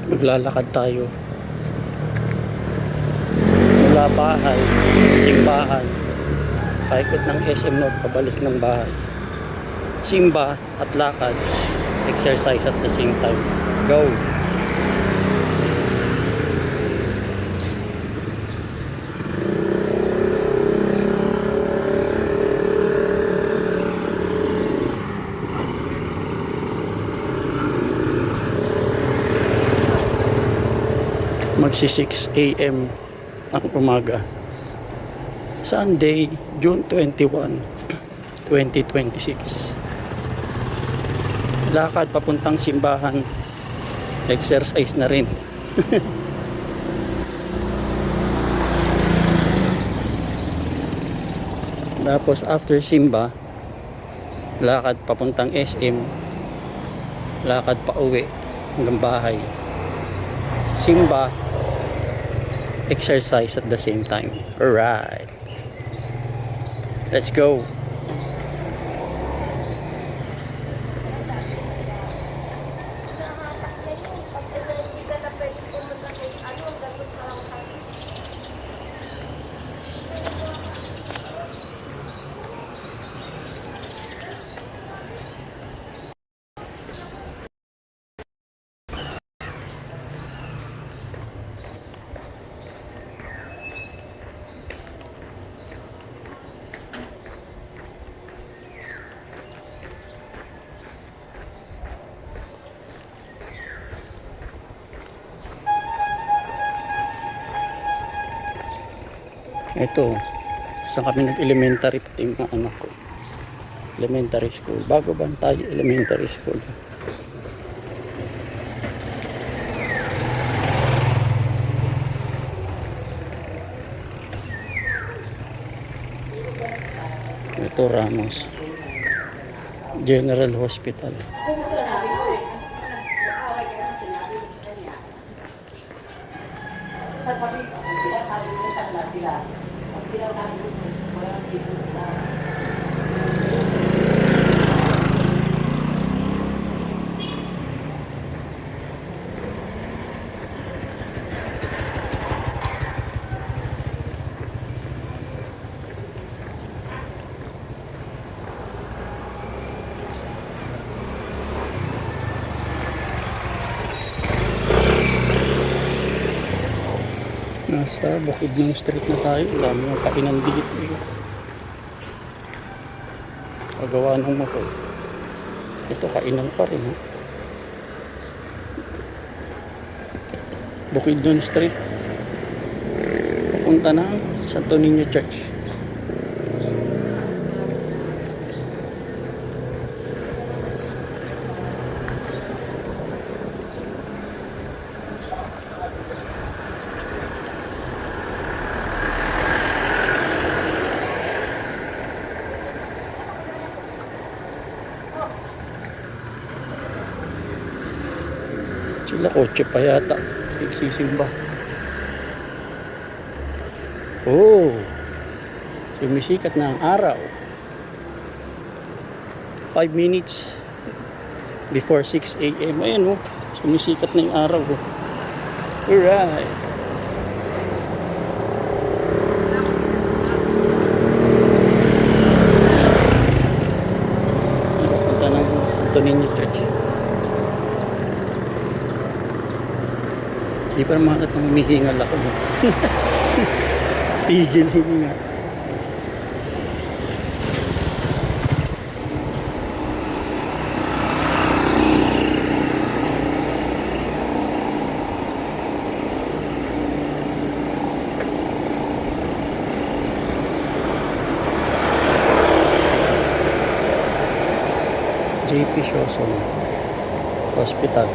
Maglalakad tayo mula bahay, simbahan, paikot ng SM North, pabalik ng bahay. Simba at lakad, exercise at the same time. Go! Magsi 6 AM ng umaga, Sunday, June 21, 2026. Lakad papuntang simbahan, exercise na rin. Tapos after simba, lakad papuntang SM, lakad pa uwi hanggang bahay. Simba, exercise at the same time. Alright, let's go. Ito, saan kami nag-elementary, pati yung mga anak ko. Elementary school. Bago ba tayo elementary school? Ito, Ramos General Hospital. Nasa Bukidnon Street na tayo. Dami ng kainan dito. Pagawa ng motor. Ito, kainan pa rin. Bukidnon Street. Papunta ng Santo Niño Church. Sila kotse pa yata, nagsisimba. Oh, sumisikat na ang araw. 5 minutes before 6 AM. Ayan, oh, sumisikat na yung araw. Oh. Alright. Punta ng Santo Niño Church. Di pa naman at humihingal ako. Tigil hininga. JP Shoson Hospital.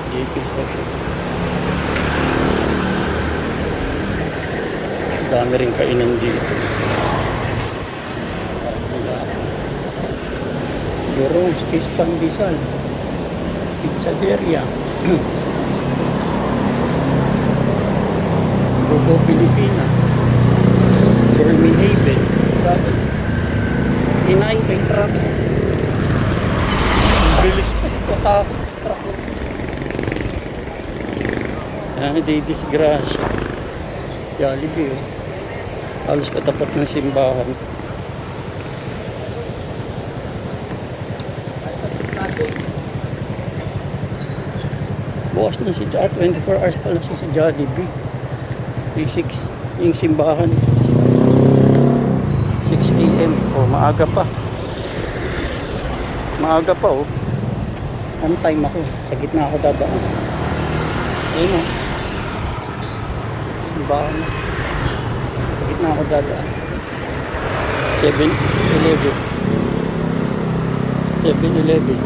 JP Shoson. Dami rin kainan dito. Yorong's Cheese Pandesal, Pizzaderia, Rogo Pilipina, Gourmet Haven, Inay may truck. Bilis pa ito, truck. Ayan, di disgrasya. Jollibee, oh. Halos katapat ng simbahan. Bukas na si 24 hours pa lang siya sa Jollibee. P6 yung simbahan. 6 AM. Oh, maaga pa. Maaga pa, oh. On time ako. Sa gitna ako dadaan. Ayun, oh. Simbahan na. Sa gitna ako dadaan. 7-Eleven. 7-Eleven.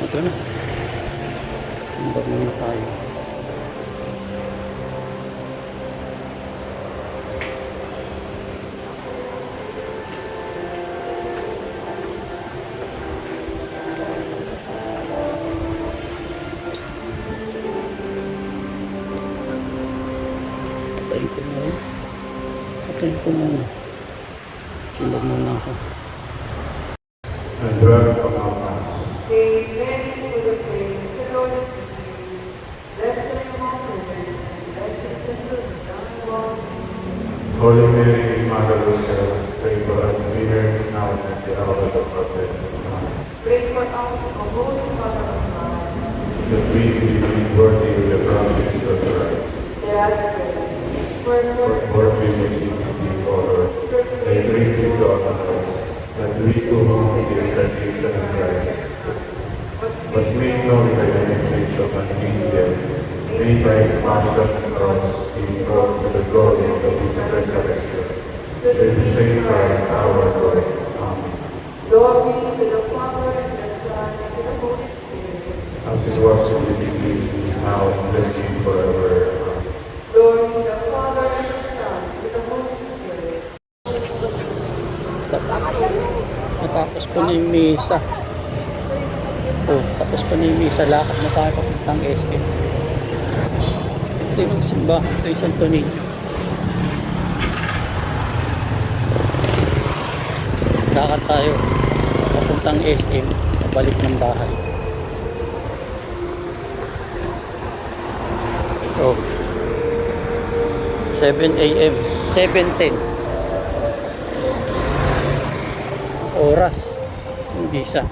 Ito na. Tumbar muna tayo. Patayin ko muna. Patayin ko muna. Tumbar muna ako. And dwell among us. They ready for the praise. The Lord is with you. Blessed are you among women, and blessed is the fruit of thy womb, Jesus. Holy Mary, Mother of God, pray for us sinners now and at the hour of our death. Amen. Pray for us, O Holy Mother of God. That we may be worthy of the promises of Christ. Let us pray. For we receive thee, O Lord, thy grace be brought on us, that we to whom the incarnation of Christ was made known by the message of an angel, may by his passion and cross be brought to the glory of his resurrection. Through the same Christ our Lord. Amen. Glory to the Father, and the Son, and to the Holy Spirit. As it was in the beginning, is now, and will be forever. Amen. Glory to the Father, and the Son, and to the Holy Spirit. Natapos po na yung misa. Oh, tapos pa na yung misa. Lakad na tayo papuntang SM. Ito yung simbahan. Ito yung Santo Niño. Lakad tayo papuntang SM. Pabalik ng bahay. Oh. 7 AM. 7:10. Oras. Yung visa.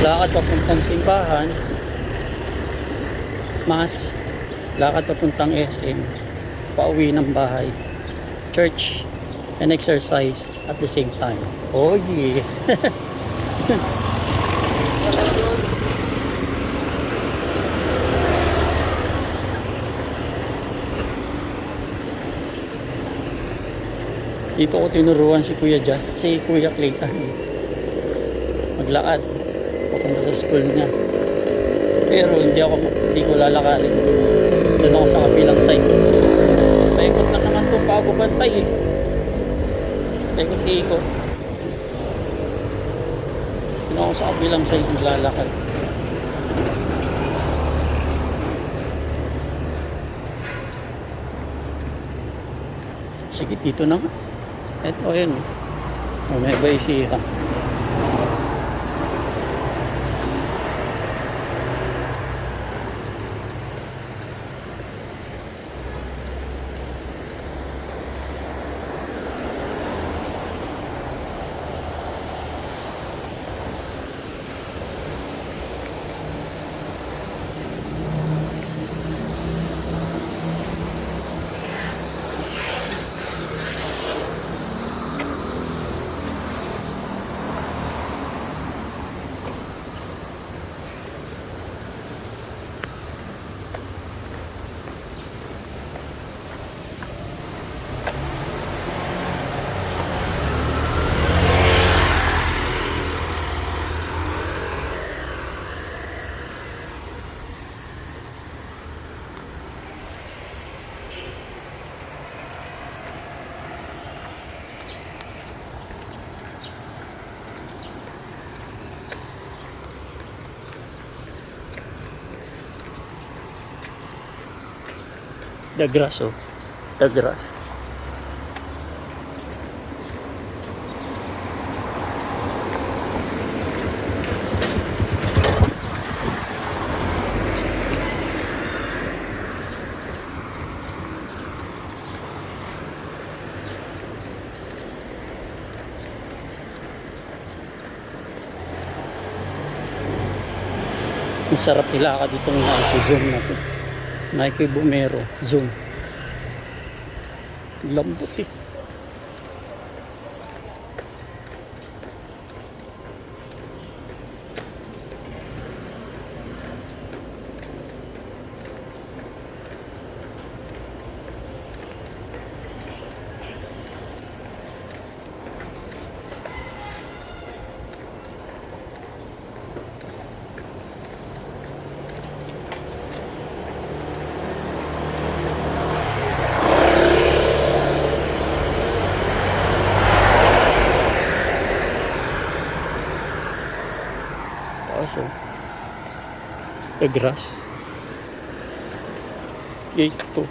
Lakad papuntang simbahan, mas lakad papuntang SM, pauwi ng bahay, church and exercise at the same time. Oh yeah. Dito ko tinuruan si Kuya Clayton maglaad papunta sa school niya, pero hindi ko lalakarin. Doon ako sa kabilang side. Paikot lang naman itong bago bantay eh. Paikot-ikot. Doon ako sa kabilang side maglalakad. Sige, dito na nga. Ito, ayun. O, may baisihan. The grass, oh. The grass. Ang sarap ilakad itong Nike Zoom na to. Nike Bumero Zoom. Lambot eh. Taas oh. The grass. Gate 2.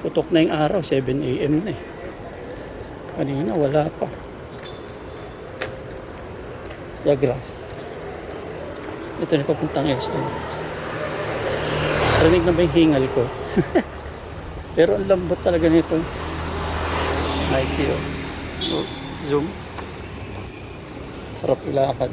Putok na yung araw, 7 AM na eh. Kanina wala pa. The grass. Ito na papuntang SM. Rinig na ba yung hingal ko? Pero ang lambot talaga nito. Nike oh. Oh, zoom. Sarap ilakad.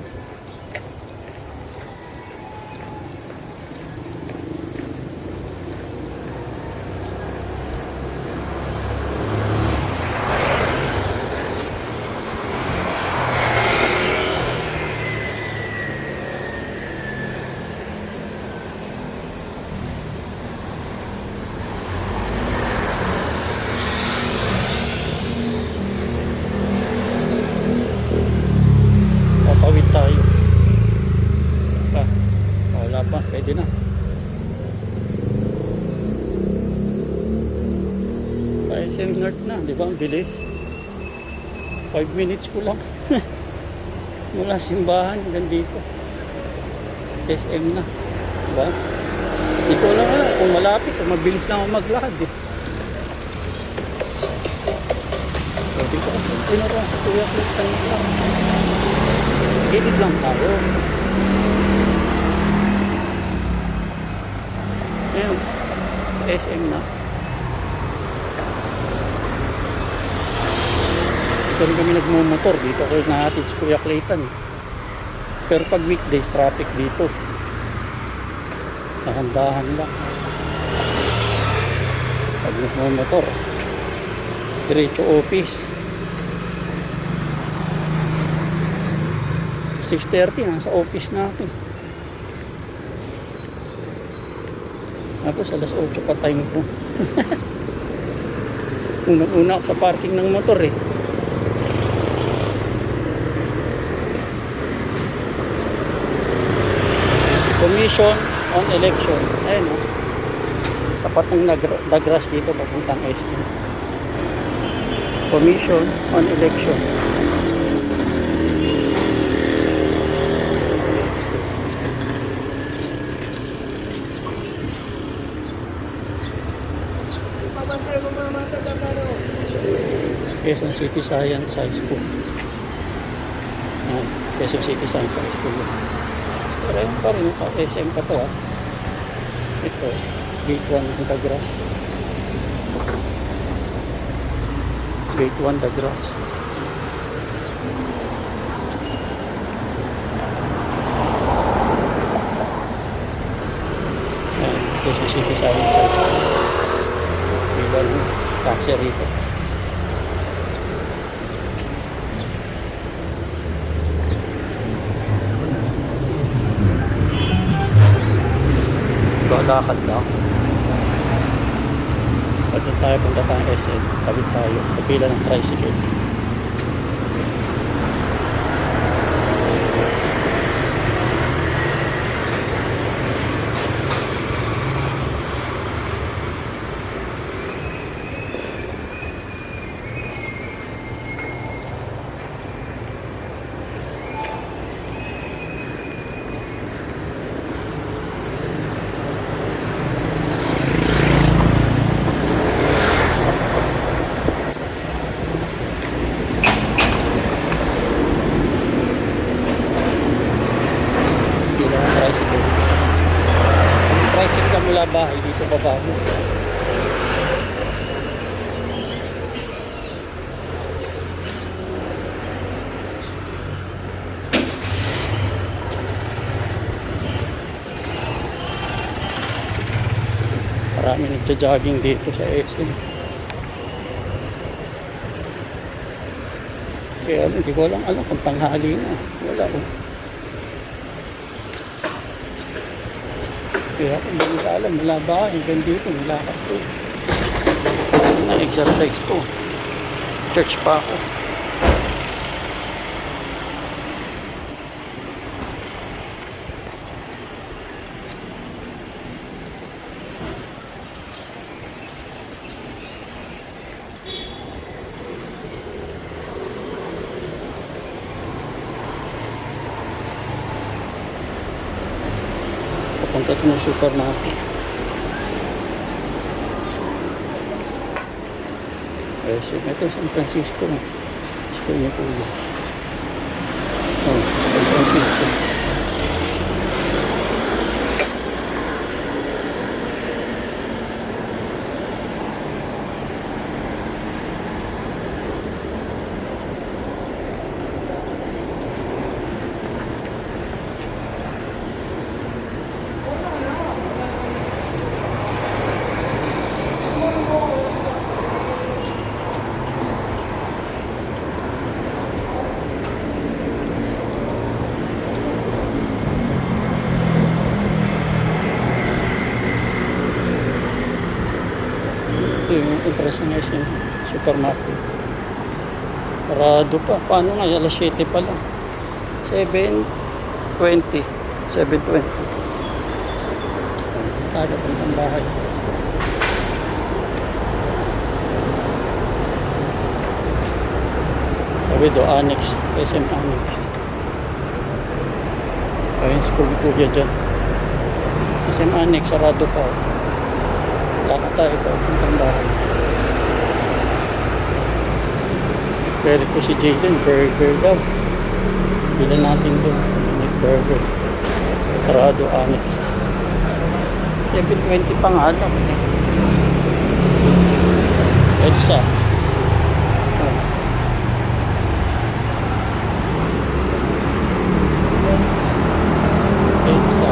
Papawid tayo. Wala pa, pwede na. SM North na, di ba? Ang bilis. 5 minutes ko lang. Mula simbahan hanggang dito. SM na. Di ba? Hindi ko lang alam kung malapit o mabilis lang ako maglakad eh. So, dito ako tinuruan sa Kuya Clifton lang. Gilid lang tayo. Ayun, SM na. Dito rin kami nagmumotor. Dito ko nahatid si Kuya Clayton. Pero pag weekdays, traffic dito. Dahan-dahan lang. Pag nagmumotor, diretso office. 6:30 nasa office natin. Tapos alas 8 pa time ko. Unang-una ako sa parking ng motor eh. Commission on Election. Ayun o. Tapat ng Dagras dito papuntang SM. Commission on Election. Quezon City Science High School. Quezon City Science High School. Pareho pa rin ito. SM pa to ah. Ito. Gate 1 sa Dagras. Gate 1 Dagras. Quezon City Science High School. Ilan taxi rito. Lakad lang. Pag tayo punta tayong SM, tabit tayo sa pila ng tricycle. bahay dito baba mo. Marami nagja-jogging dito sa SM. Kaya hindi ko lang alam kung tanghali na. Wala oh. Kaya kung hindi ko alam, wala ba hanggang dito, nilakad ko. Na-exercise ko. Church pa ako. Papunta ito ng supermarket. Ito San Francisco. School niya po yun. Oh, San Francisco. Ito yung entrance ng SM supermarket. Parado pa. Paano nga? Alas 7 pa lang. 7:20. 7:20. Taga pang bahay. Sabi do, Annex. SM Annex. Ayun, school ko dyan. SM Annex, sarado pa. Lakad tayo pa, puntang bahay. Pero ko si Jayden, burger daw. Bilan natin doon, burger. Sarado, Annex. 7:20 pa nga lang. EDSA. EDSA.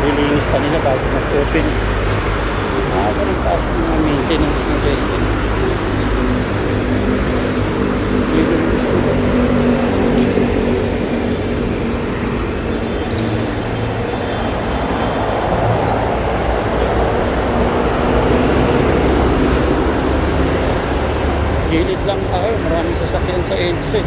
Nililinis pa nila bago mag-open. Ganun pasok ng mga maintenance ng SM. Gilid lang tayo, maraming sasakyan sa EDSA.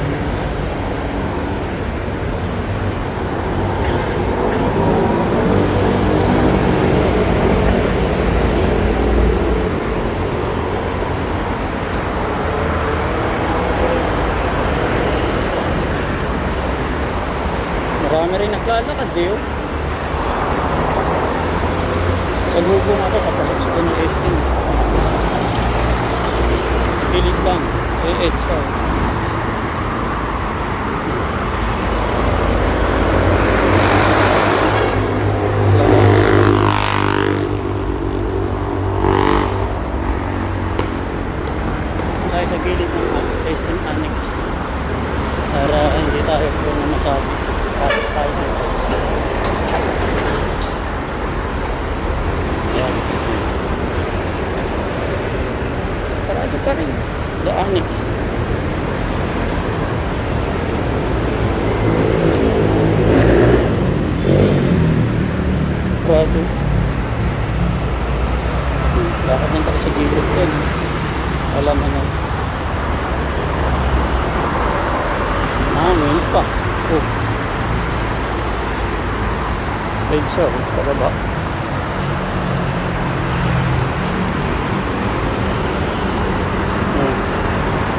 Marami rin naglalakad eh. Sa lubong ako, kapasok sa ng SM. Pilit lang. EDSA. Tayo sa gilid ng SM Annex. Para hindi tayo po na masabi. Pasok tayo dito. Ayan. Sarado pa rin. The Annex. Sarado. Lakad lang tayo sa gilid doon. Alam mo na. Ngayon pa. Oh. EDSA, pababa.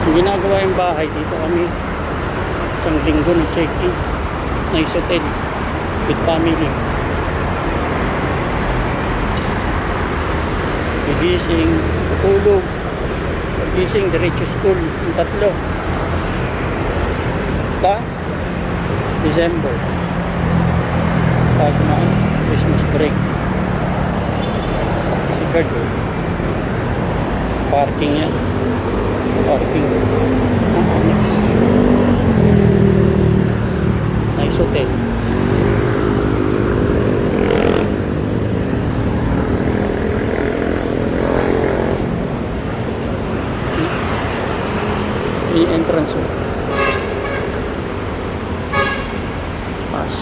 Yung ginagawa yung bahay, dito kami isang linggo ng check-in. Nice hotel with family. gigising, tutulog, gising, diretso school, yung tatlo. Tapos, December. Pag na Christmas break. Si Kurt, parking yan. Parking. Next. Nice hotel. May entrance. Pas.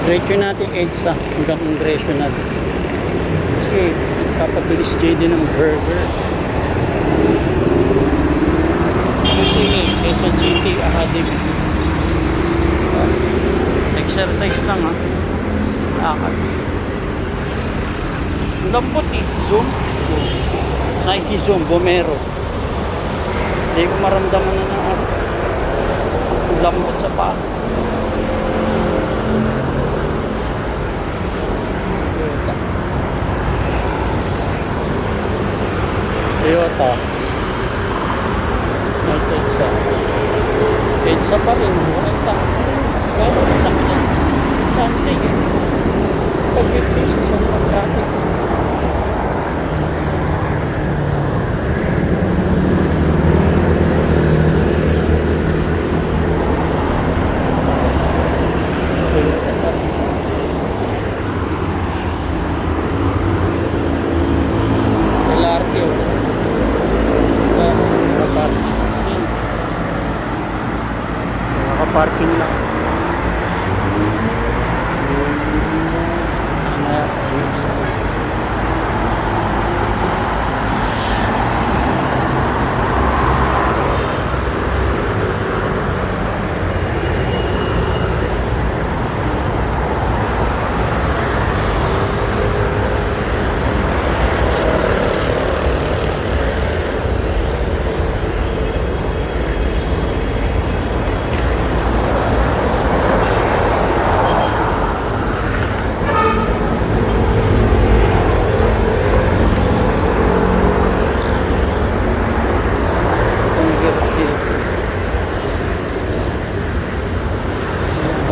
Diretso natin EDSA hanggang Congreso natin. Kasi papabili si JD ng burger. Kasi Quezon City Academy. Exercise lang ha. Lakad. Ang lambot eh. Zoom. Nike Zoom. Bomero. Hindi ko maramdaman na ang lambot sa paa. Toyota. EDSA. EDSA pa rin. Buwanta. Wala sa sakyan. Sunday eh. Pag-weekday sa sobrang traffic. Toyota pa rin. LRT oh. Nakaparking lang.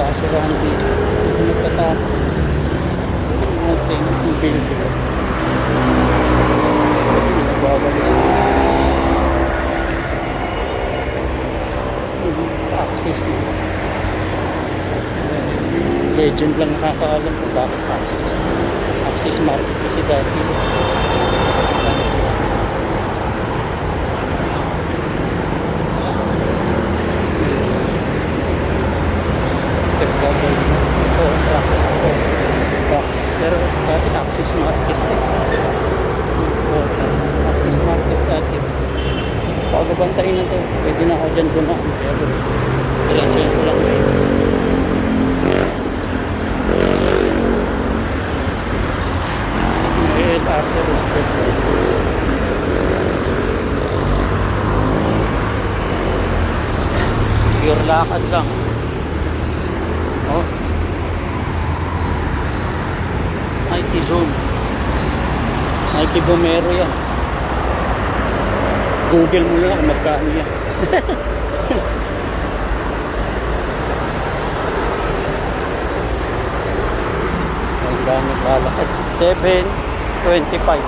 Basurahan dito. Nagtatapon. Natin yung building. Nagbabalis. Access na. Legend lang nakakaalam kung bakit access. Access market kasi dati. Pero dati access market access market dati pagabantayin na to pwede na ako dyan dumaan pero diretso ko lang after respect pure lakad lang oh Nike Zoom. Nike Bomero yan. Google mo lang kung magkano yan. Ang dami kalakad. 7:25.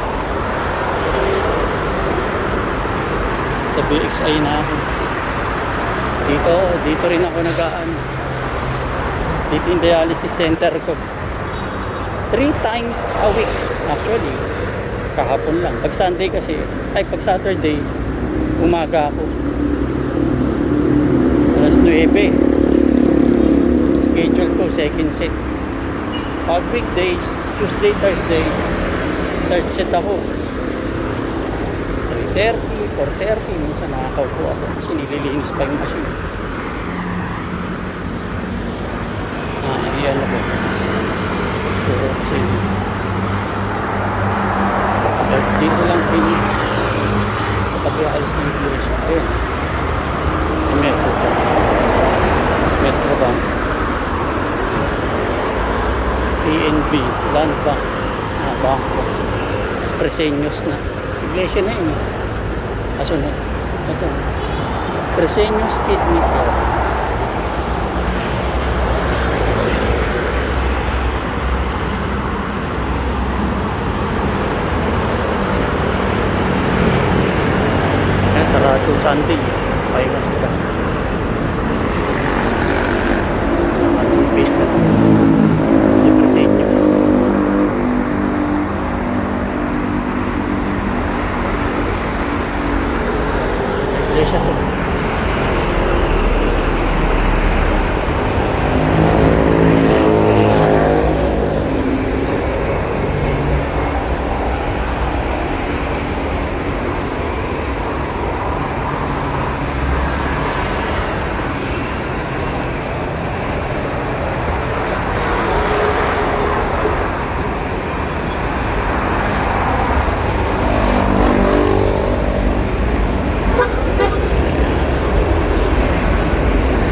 Sa BXI na ako. Dito rin ako nagaan. Dito yung dialysis center ko. 3 times a week actually kahapon lang pag Sunday kasi pag Saturday umaga ako alas 9 schedule ko second set pag weekdays Tuesday, Thursday third set ako 3:30, 4:30 minsan nakakaupo ako kasi nililinis pa yung machine iyan ako kasi dito lang pinili PNB, Land Bank, bangko. Tapos Presenyos na. Iglesia na yun. Kasunod. Ito. Presenyos Kidney Care. Ayan, sarado Sunday. Pahinga sila. Anong pila? Yung Presenyos. Iglesia to.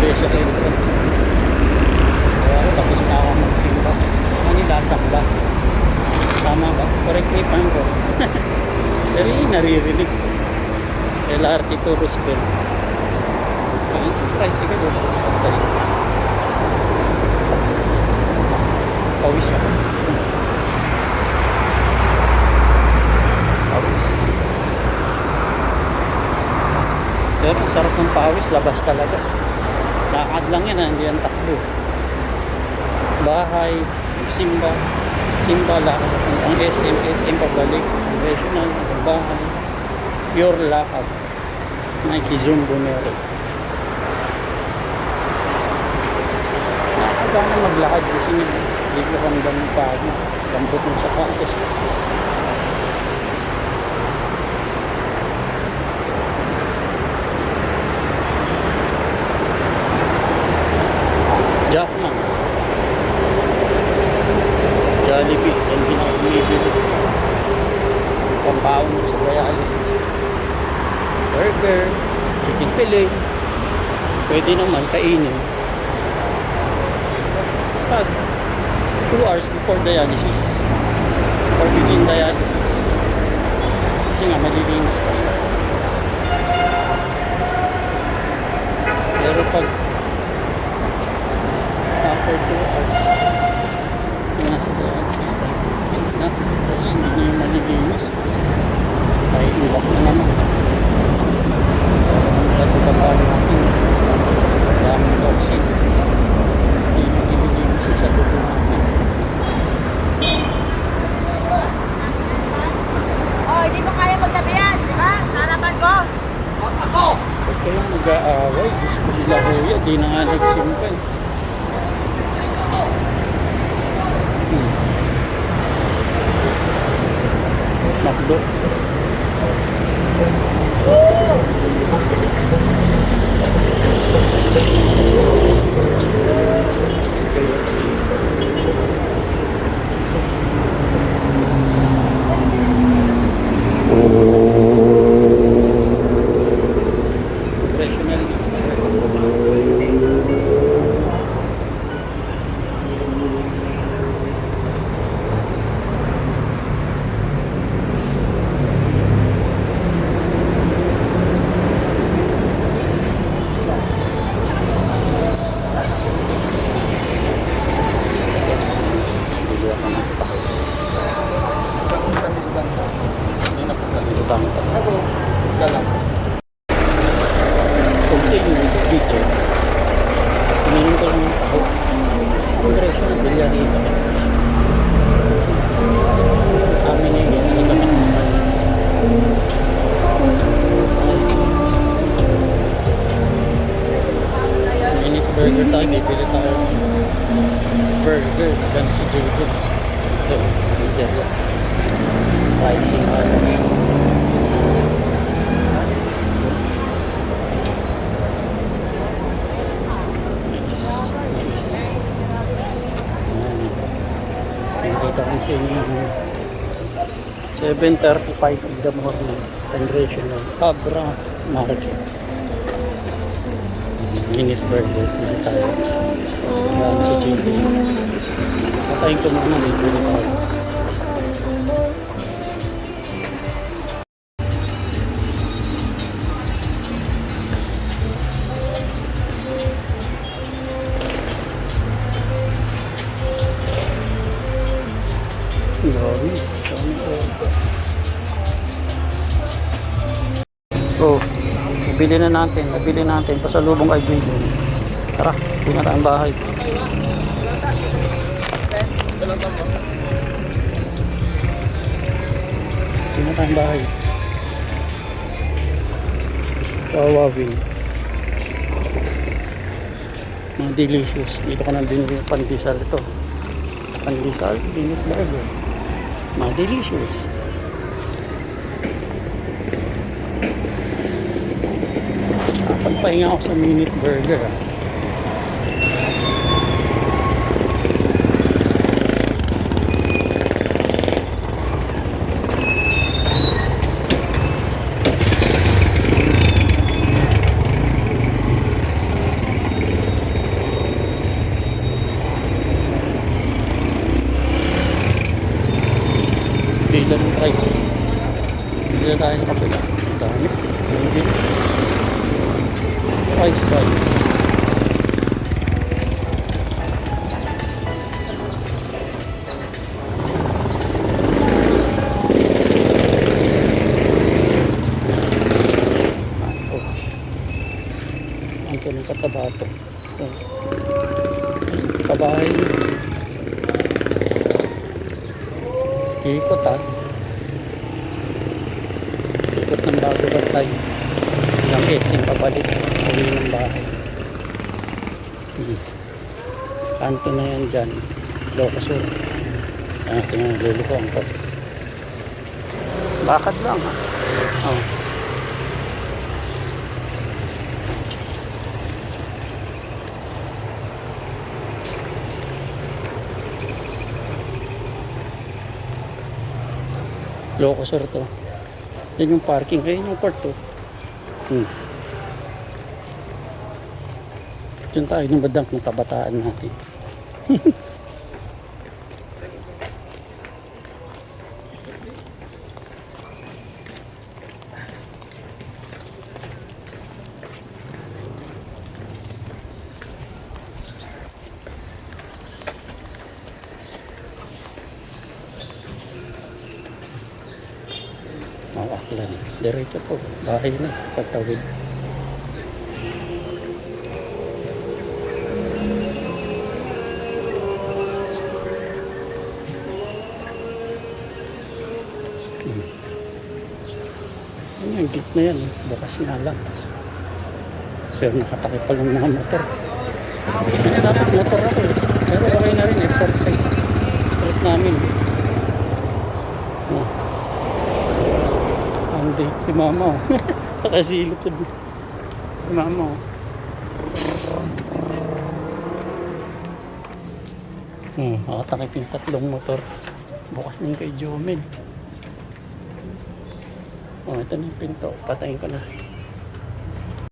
Iglesia ito. Tapos na ako magsimba. Manilasak ba? Tama ba? Correct me if I'm wrong. Pero yun, naririnig. LRT to Roosevelt. Tricycle o pawis ako. Pawis. Pero ang sarap ng pawis, labas talaga. Lakad lang yan, hindi yan takbo. Bahay, simba, simba, lakad. Ang SM, pabalik, ang regional, ang bahay. Pure lakad. Nike-zoom bumero. Nakakaba na maglakad kasi hindi ko ramdam yung pagod. Lambot mo sa campus. Jackman. Jollibee. Yan pinaka-bumibili. Pampaon mo sa dialysis. Burger. Chicken fillet. Pwede naman kainin. Pag 2 hours before dialysis or begin dialysis. Kasi nga malilinis pa siya. Pero pag after 2 hours nasa dialysis ka na kasi hindi na yung malilinis ay iwak na naman ito pa pa natin daming toxin hindi nyo ililinis sa dugo natin. Oh, hindi mo kaya magsabihan, di ba? Sa harapan ko. Ako! Pag kayong mag-aaway, Diyos ko sila kuya, di na nga nagsimpan. Makdo. Professional. Hindi na po nalilutang pa. Isa lang. Continue dito. Ininom ko lang yung taho. Kongreso na bilya rito. Sa amin yung ginagawa naman. Minute burger tayo. Bibili tayo. Burger. Gan si Jacob. Ito. Ito. Rising nakita ko sa inyo yung 7:35 of the morning Congressional Abra Market. Minute burger na tayo. Yan si JD. Patayin ko muna dito tayo. Grabe. Oh, nabili natin pasalubong kay Jaden. Tara, pinaka ang bahay. Pinaka ang bahay. Kawawin. Mga delicious. Dito ko nang binili yung pandesal ito. Pandesal, binit burger. Mga delicious. Pagpahinga ako sa minute burger. Pila ng price. Pila tayo sa kapila. Ang dami. Hindi. Price buy. Ang tuloy kataba ito. Kabahay. Ikot ikot ng bago bantay ilang SM pabalik uwi ng bahay. Kanto na yan dyan, Locosur. Natin ang lulu ko angkot, bakad lang ha. Oh. Locosur to. Yan yung parking. Ayun yung court to. Diyan tayo ng badang ng kabataan natin. Aklan. Diretso po. Bahay na. Pagtawid. Yung gate na yan. Bukas nga lang. Pero nakatakip pa ng mga motor. Dapat motor ako. Pero okay na rin. Exercise. Street namin. Hindi, si mama oh. Nakasilip ko din. Si mama oh. Nakatakip yung tatlong motor. Bukas na yung kay Jomel. Oh, ito na yung pinto. Patayin ko na.